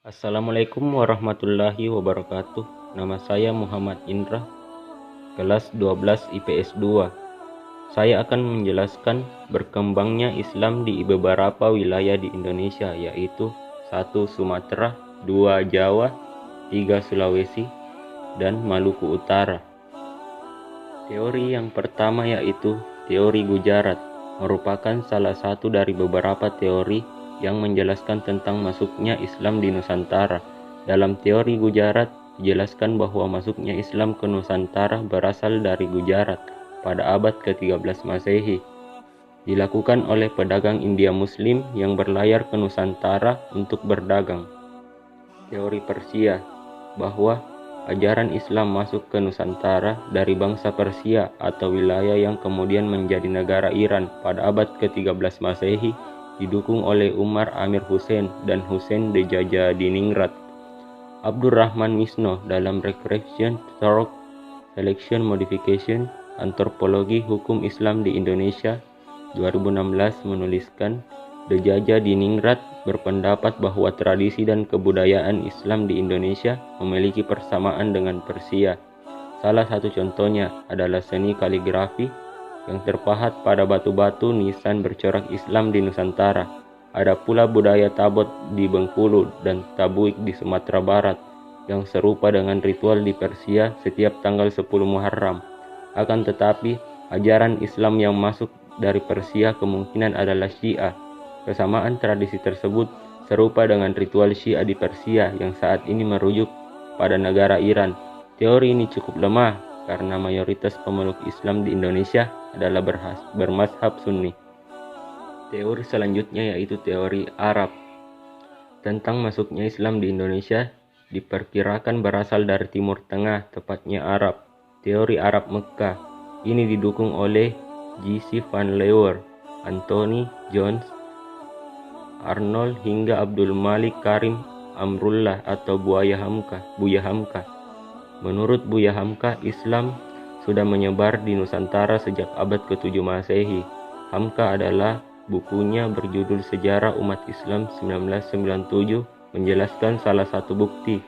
Assalamualaikum warahmatullahi wabarakatuh. Nama saya Muhammad Indra, kelas 12 IPS 2. Saya akan menjelaskan berkembangnya Islam di beberapa wilayah di Indonesia, yaitu 1. Sumatera, 2. Jawa, 3. Sulawesi, dan Maluku Utara. Teori yang pertama yaitu teori Gujarat, merupakan salah satu dari beberapa teori yang menjelaskan tentang masuknya Islam di Nusantara. Dalam teori Gujarat, dijelaskan bahwa masuknya Islam ke Nusantara berasal dari Gujarat pada abad ke-13 Masehi. Dilakukan oleh pedagang India Muslim yang berlayar ke Nusantara untuk berdagang. Teori Persia, bahwa ajaran Islam masuk ke Nusantara dari bangsa Persia atau wilayah yang kemudian menjadi negara Iran pada abad ke-13 Masehi, didukung oleh Umar Amir Hussein dan Hussein Dejajadiningrat. Abdurrahman Misno dalam Recreation Thorough Selection Modification Antropologi Hukum Islam di Indonesia 2016 menuliskan, Dejajadiningrat berpendapat bahwa tradisi dan kebudayaan Islam di Indonesia memiliki persamaan dengan Persia. Salah satu contohnya adalah seni kaligrafi yang terpahat pada batu-batu nisan bercorak Islam di Nusantara. Ada pula budaya tabot di Bengkulu dan tabuik di Sumatera Barat yang serupa dengan ritual di Persia setiap tanggal 10 Muharram. Akan tetapi, ajaran Islam yang masuk dari Persia kemungkinan adalah Syiah. Kesamaan tradisi tersebut serupa dengan ritual Syiah di Persia yang saat ini merujuk pada negara Iran. Teori ini cukup lemah karena mayoritas pemeluk Islam di Indonesia adalah bermazhab Sunni. Teori selanjutnya yaitu teori Arab. Tentang masuknya Islam di Indonesia diperkirakan berasal dari Timur Tengah, tepatnya Arab. Teori Arab Mekkah ini didukung oleh J.C. Van Leeuwen, Anthony Jones, Arnold hingga Abdul Malik Karim Amrullah atau Buya Hamka. Menurut Buya Hamka, Islam sudah menyebar di Nusantara sejak abad ke-7 Masehi. Hamka adalah bukunya berjudul Sejarah Umat Islam 1997 menjelaskan salah satu bukti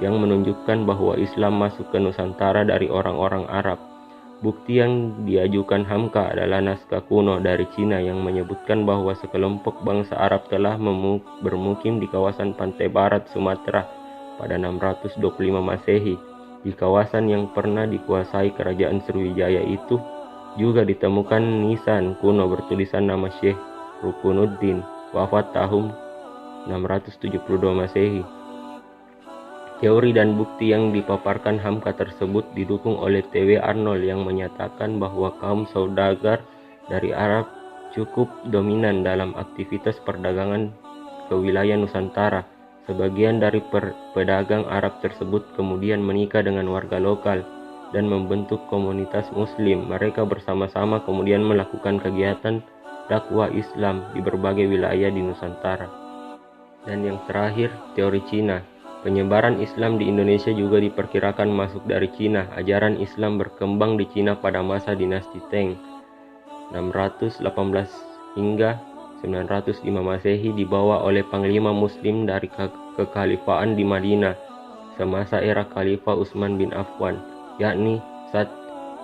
yang menunjukkan bahwa Islam masuk ke Nusantara dari orang-orang Arab. Bukti yang diajukan Hamka adalah naskah kuno dari Cina yang menyebutkan bahwa sekelompok bangsa Arab telah bermukim di kawasan pantai barat Sumatera pada 625 Masehi. Di kawasan yang pernah dikuasai kerajaan Sriwijaya itu juga ditemukan nisan kuno bertulisan nama Syekh Rukunuddin, wafat tahun 672 Masehi. Teori dan bukti yang dipaparkan Hamka tersebut didukung oleh T.W. Arnold yang menyatakan bahwa kaum saudagar dari Arab cukup dominan dalam aktivitas perdagangan ke wilayah Nusantara. Sebagian dari pedagang Arab tersebut kemudian menikah dengan warga lokal dan membentuk komunitas Muslim. Mereka bersama-sama kemudian melakukan kegiatan dakwah Islam di berbagai wilayah di Nusantara. Dan yang terakhir, teori Cina. Penyebaran Islam di Indonesia juga diperkirakan masuk dari Cina. Ajaran Islam berkembang di Cina pada masa dinasti Tang 618 hingga 905 Masehi dibawa oleh panglima muslim dari kekhalifahan di Madinah semasa era Khalifah Utsman bin Affan, yakni Sa'd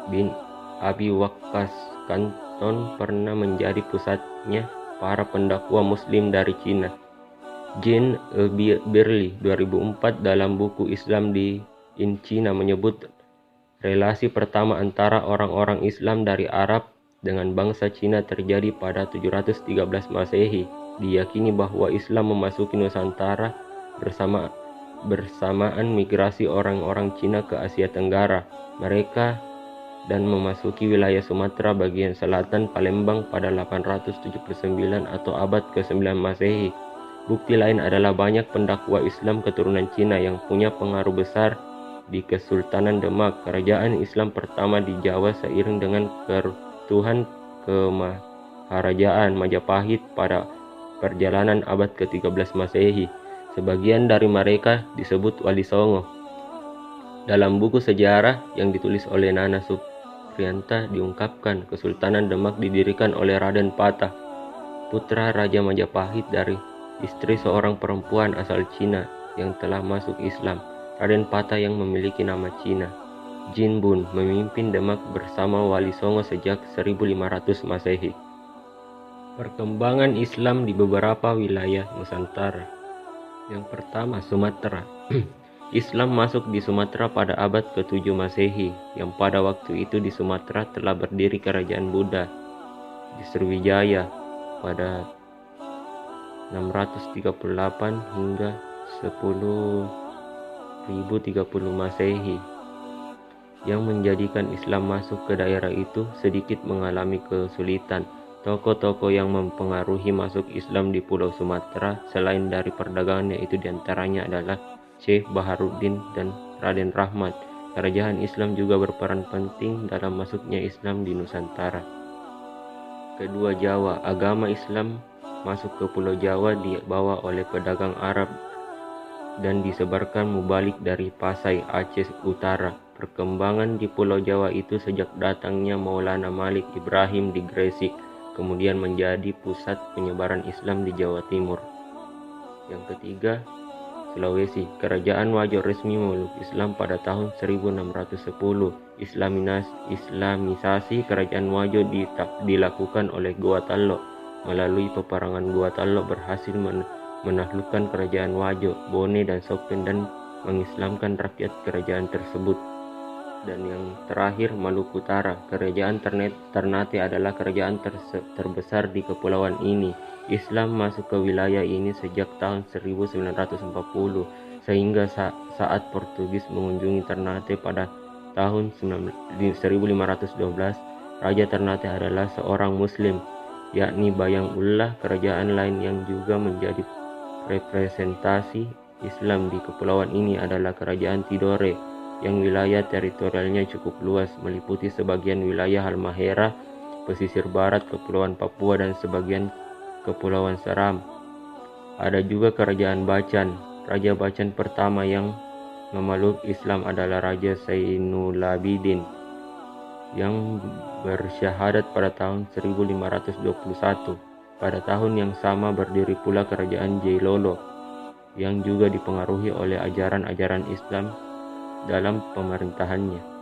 bin Abi Waqqas. Kanton pernah menjadi pusatnya para pendakwa muslim dari Cina. Jean Berly 2004 dalam buku Islam in China menyebut relasi pertama antara orang-orang Islam dari Arab dengan bangsa Cina terjadi pada 713 Masehi. Diyakini bahwa Islam memasuki Nusantara bersamaan migrasi orang-orang Cina ke Asia Tenggara. Mereka dan memasuki wilayah Sumatera bagian selatan Palembang pada 879 atau abad ke-9 Masehi. Bukti lain adalah banyak pendakwa Islam keturunan Cina yang punya pengaruh besar di Kesultanan Demak, kerajaan Islam pertama di Jawa seiring dengan keruntuhan Kemaharajaan Majapahit pada perjalanan abad ke-13 Masehi. Sebagian dari mereka disebut Wali Songo. Dalam buku sejarah yang ditulis oleh Nana Supriyanta diungkapkan Kesultanan Demak didirikan oleh Raden Patah, putra Raja Majapahit dari istri seorang perempuan asal Cina yang telah masuk Islam, Raden Pata yang memiliki nama Cina. Jin Bun memimpin Demak bersama Wali Songo sejak 1500 Masehi. Perkembangan Islam di beberapa wilayah Nusantara. Yang pertama, Sumatera. Islam masuk di Sumatera pada abad ke-7 Masehi, yang pada waktu itu di Sumatera telah berdiri kerajaan Buddha di Sriwijaya pada 638 hingga 10.030 Masehi, yang menjadikan Islam masuk ke daerah itu sedikit mengalami kesulitan. Tokoh-tokoh yang mempengaruhi masuk Islam di Pulau Sumatera selain dari perdagangan, yaitu diantaranya adalah Syekh Baharuddin dan Raden Rahmat. Kerajaan Islam juga berperan penting dalam masuknya Islam di Nusantara. Kedua, Jawa. Agama Islam masuk ke Pulau Jawa dibawa oleh pedagang Arab dan disebarkan mubalik dari Pasai, Aceh Utara. Perkembangan di Pulau Jawa itu sejak datangnya Maulana Malik Ibrahim di Gresik, kemudian menjadi pusat penyebaran Islam di Jawa Timur. Yang ketiga, Sulawesi. Kerajaan Wajo resmi memeluk Islam pada tahun 1610. Islamisasi kerajaan Wajo dilakukan oleh Goa Talok. Melalui peperangan Goa Talok berhasil menaklukkan kerajaan Wajo, Bone, dan Soken dan mengislamkan rakyat kerajaan tersebut. Dan yang terakhir, Maluku Utara. Kerajaan Ternate adalah kerajaan terbesar di kepulauan ini. Islam masuk ke wilayah ini sejak tahun 1940, sehingga saat Portugis mengunjungi Ternate pada tahun 1512, Raja Ternate adalah seorang Muslim, yakni Bayang Ullah. Kerajaan lain yang juga menjadi representasi Islam di kepulauan ini adalah Kerajaan Tidore, yang wilayah teritorialnya cukup luas, meliputi sebagian wilayah Halmahera, pesisir barat Kepulauan Papua, dan sebagian Kepulauan Seram. Ada juga Kerajaan Bacan. Raja Bacan pertama yang memeluk Islam adalah Raja Zainulabidin, yang bersyahadat pada tahun 1521. Pada tahun yang sama berdiri pula Kerajaan Jailolo, yang juga dipengaruhi oleh ajaran-ajaran Islam dalam pemerintahannya.